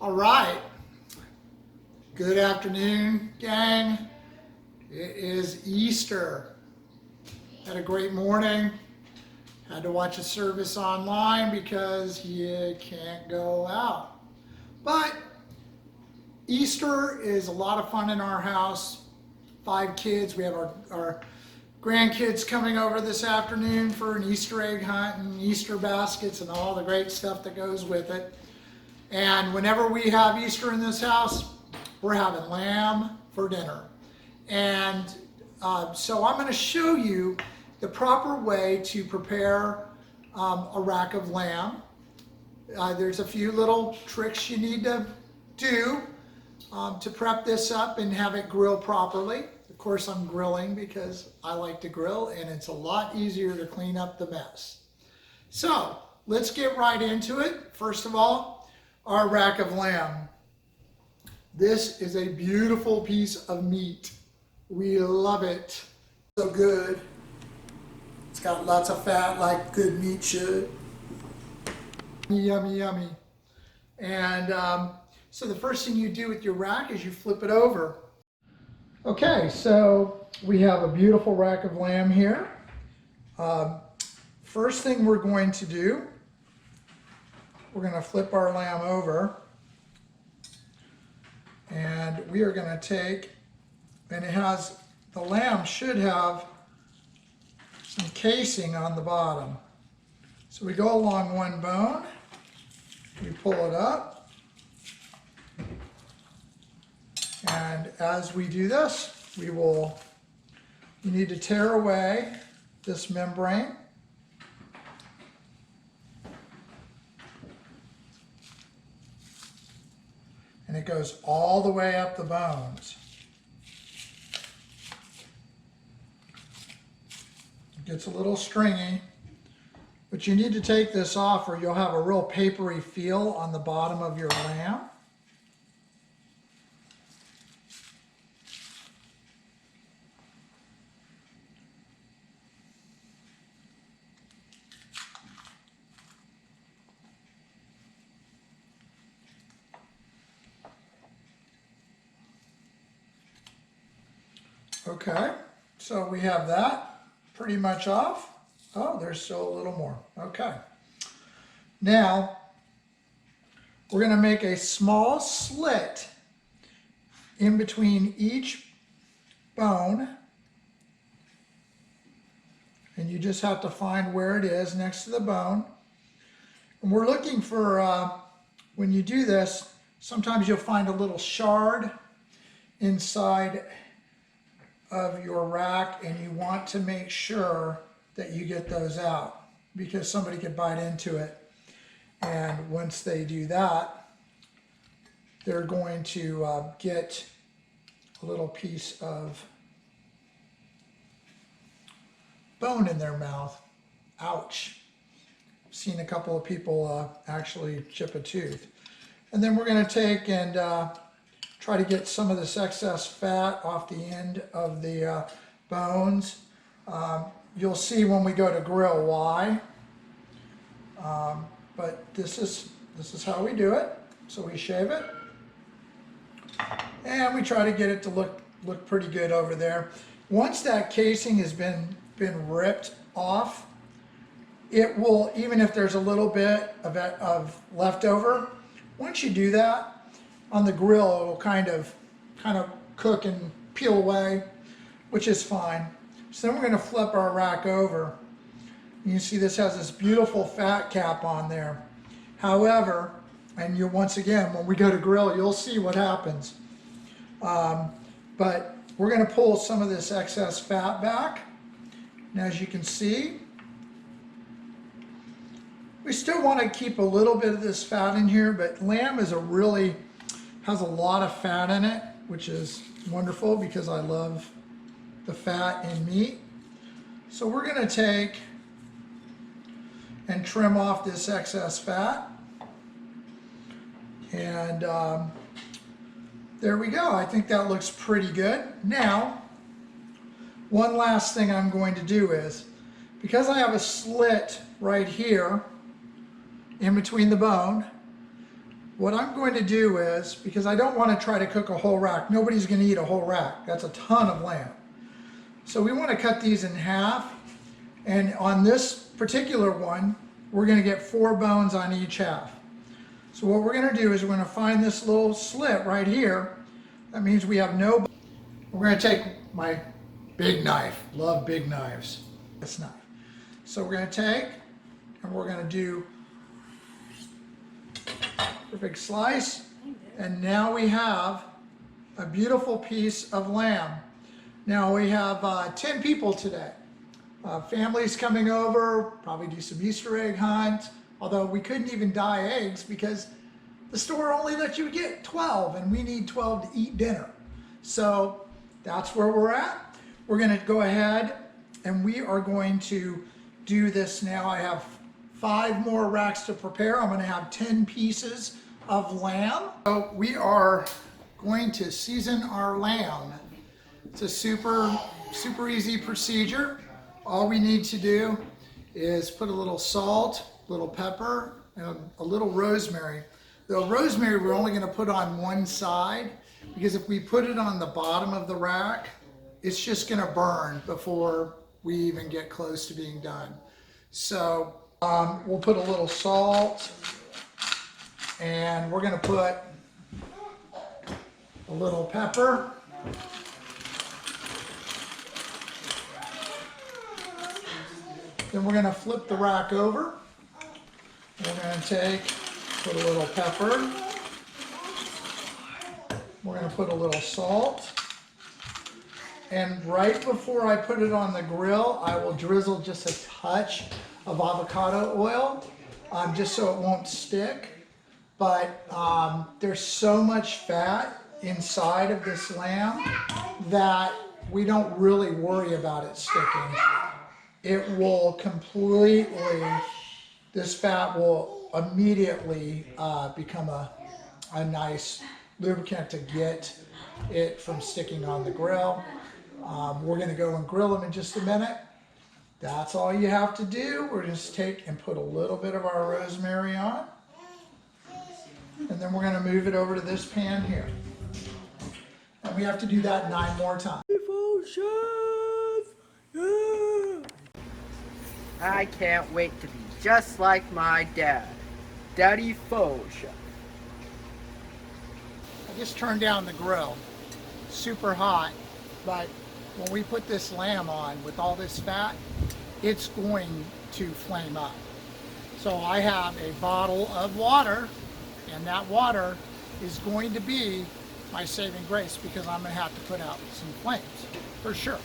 All right. Good afternoon, gang. It is Easter. Had a great morning. Had to watch a service online because you can't go out. But Easter is a lot of fun in our house. 5 kids. We have our grandkids coming over this afternoon for an Easter egg hunt and Easter baskets and all the great stuff that goes with it. And whenever we have Easter in this house, we're having lamb for dinner. And so I'm going to show you the proper way to prepare a rack of lamb. There's a few little tricks you need to do to prep this up and have it grill properly. Of course, I'm grilling because I like to grill, and it's a lot easier to clean up the mess. So let's get right into it. First of all, our rack of lamb. This is a beautiful piece of meat. We love it. So good. It's got lots of fat like good meat should. Yummy, yummy. And so the first thing you do with your rack is you flip it over. Okay, so we have a beautiful rack of lamb here. First thing we're going to do, we're going to flip our lamb over, and we are going to take, and the lamb should have some casing on the bottom. So we go along one bone, we pull it up, and as we do this, you need to tear away this membrane. And it goes all the way up the bones. It gets a little stringy, but you need to take this off or you'll have a real papery feel on the bottom of your lamb. Okay, so we have that pretty much off. Oh, there's still a little more. Okay. Now, we're going to make a small slit in between each bone. And you just have to find where it is next to the bone. And we're looking for, when you do this, sometimes you'll find a little shard inside of your rack, and you want to make sure that you get those out because somebody could bite into it, and once they do that, they're going to get a little piece of bone in their mouth. Ouch. I've seen a couple of people actually chip a tooth. And then we're going to take and try to get some of this excess fat off the end of the bones. You'll see when we go to grill why. But this is how we do it. So we shave it, and we try to get it to look pretty good over there. Once that casing has been ripped off, it will, even if there's a little bit of leftover, once you do that, on the grill, it'll kind of cook and peel away, which is fine. So then we're going to flip our rack over. You can see this has this beautiful fat cap on there. However, and once again, when we go to grill, you'll see what happens. But we're going to pull some of this excess fat back. And as you can see, we still want to keep a little bit of this fat in here, but lamb has a lot of fat in it, which is wonderful because I love the fat in meat. So we're going to take and trim off this excess fat. And there we go. I think that looks pretty good. Now, one last thing I'm going to do is, because I have a slit right here in between the bone, What I'm going to do is, because I don't want to try to cook a whole rack, nobody's going to eat a whole rack. That's a ton of lamb. So we want to cut these in half, and on this particular one, we're going to get 4 bones on each half. So what we're going to do is we're going to find this little slit right here. That means we have no. We're going to take my big knife. Love big knives. This knife. So we're going to take, and we're going to do a big slice, and now we have a beautiful piece of lamb. Now we have 10 people today. Families coming over, probably do some Easter egg hunt, although we couldn't even dye eggs because the store only lets you get 12 and we need 12 to eat dinner. So that's where we're at. We're going to go ahead and we are going to do this now. I have 5 more racks to prepare. I'm going to have 10 pieces of lamb. So we are going to season our lamb. It's a super easy procedure. All we need to do is put a little salt, a little pepper, and a little rosemary. The rosemary we're only going to put on one side, because if we put it on the bottom of the rack, it's just going to burn before we even get close to being done. So we'll put a little salt, and we're going to put a little pepper. Then we're going to flip the rack over. We're going to put a little pepper. We're going to put a little salt. And right before I put it on the grill, I will drizzle just a touch of avocado oil, just so it won't stick. But there's so much fat inside of this lamb that we don't really worry about it sticking. It will completely, this fat will immediately become a nice lubricant to get it from sticking on the grill. We're going to go and grill them in just a minute. That's all you have to do. We're just take and put a little bit of our rosemary on. And then we're going to move it over to this pan here. And we have to do that 9 more times. I can't wait to be just like my dad, Daddy Foch. I just turned down the grill. Super hot, but when we put this lamb on with all this fat, it's going to flame up. So I have a bottle of water, and that water is going to be my saving grace, because I'm going to have to put out some flames for sure.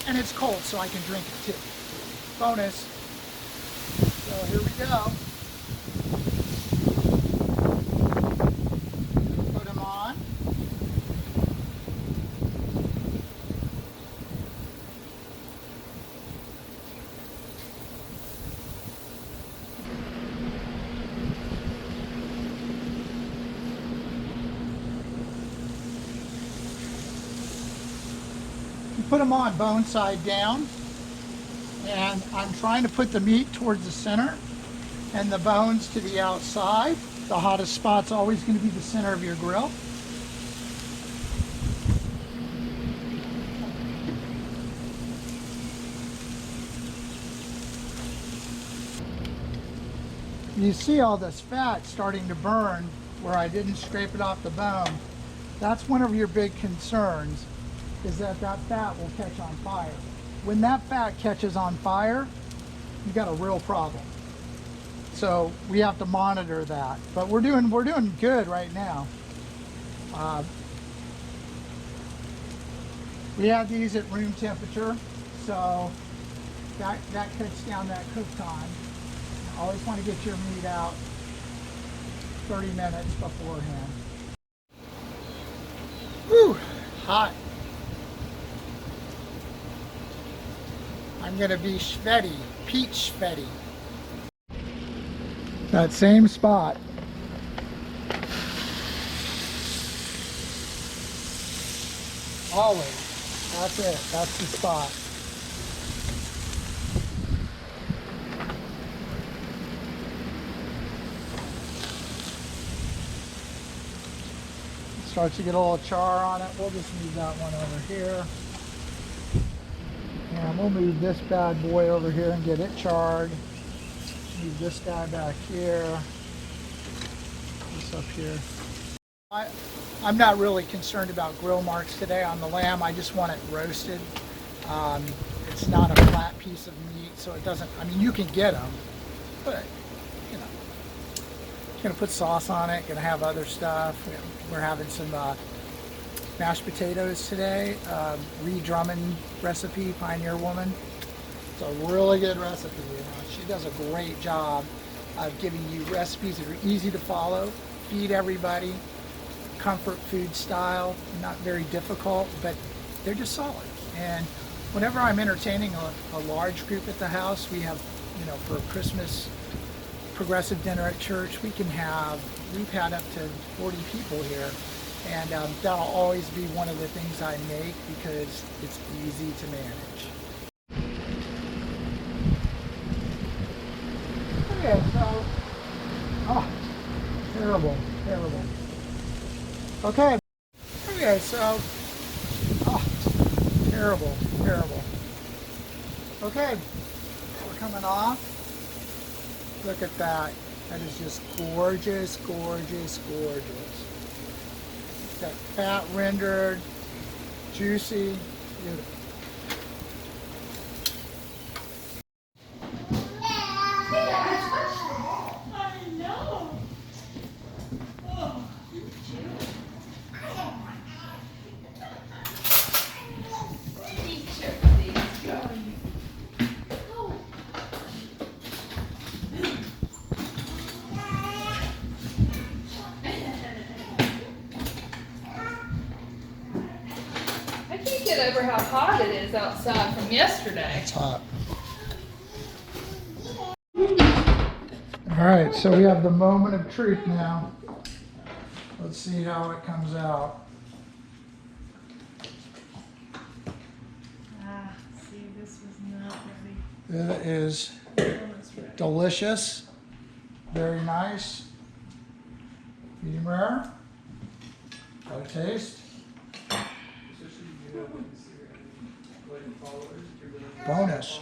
And it's cold, so I can drink it too. Bonus. So here we go. Put them on. You put them on bone side down. And I'm trying to put the meat towards the center and the bones to the outside. The hottest spot's always going to be the center of your grill. You see all this fat starting to burn where I didn't scrape it off the bone. That's one of your big concerns, is that that fat will catch on fire. When that fat catches on fire, you got a real problem. So we have to monitor that. But we're doing good right now. We have these at room temperature, so that cuts down that cook time. Always want to get your meat out 30 minutes beforehand. Whew, hot. I'm going to be Schvetty, peach Schvetty. That same spot. Always. That's it. That's the spot. starts to get a little char on it, we'll just move that one over here. And we'll move this bad boy over here and get it charred. Move this guy back here. This up here. I'm not really concerned about grill marks today on the lamb. I just want it roasted. It's not a flat piece of meat, so it doesn't, I mean, you can get them, but, you know, gonna put sauce on it, gonna have other stuff. We're having some mashed potatoes today, Ree Drummond recipe, Pioneer Woman. It's a really good recipe. You know? She does a great job of giving you recipes that are easy to follow, feed everybody, comfort food style, not very difficult, but they're just solid. And whenever I'm entertaining a large group at the house, we have, you know, for Christmas progressive dinner at church, we've had up to 40 people here. And that'll always be one of the things I make because it's easy to manage. Okay, so, oh, terrible. Okay, so, oh, terrible. Okay, we're coming off. Look at that. That is just gorgeous. Got fat rendered, juicy, beautiful. Over how hot it is outside from yesterday. It's hot. All right, so we have the moment of truth now. Let's see how it comes out. See, this was not ready. It is delicious, very nice, medium rare. Got a taste. Bonus.